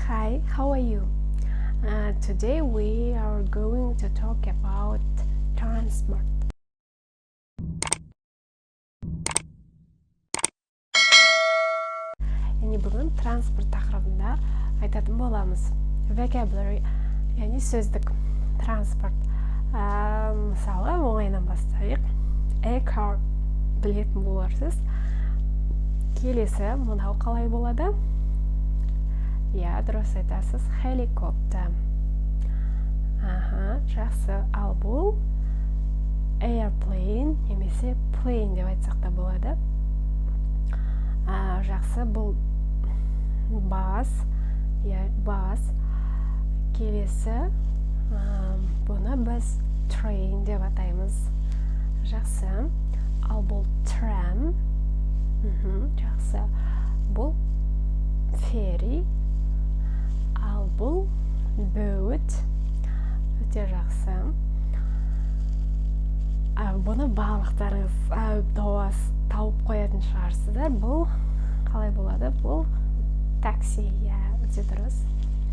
Hi, how are you? Today we are going to talk about transport. Бүгін транспорт тақырыбында айтатын боламыз. Vocabulary, яғни сөздік. Транспорт. Мысалы, оңайынан бастайық. Car білетін боларсыз. Келесі, мынау қалай болады? Я, дұрыс айтасыз. Helicopter. Жақсы. Ал бұл airplane, немесе plane деп айтсақ та болады. Жақсы. Бұл бас. Келесі, бұны біз train деп атаймыз. Жақсы. Ал бұл tram. Жақсы. Бұл ferry. Ал бұл boat. Өте жақсы. Бұны барлықтарыңыз тауып қоятын шығарсыздар. Бұл қалай болады? Бұл такси. Өте дұрыс.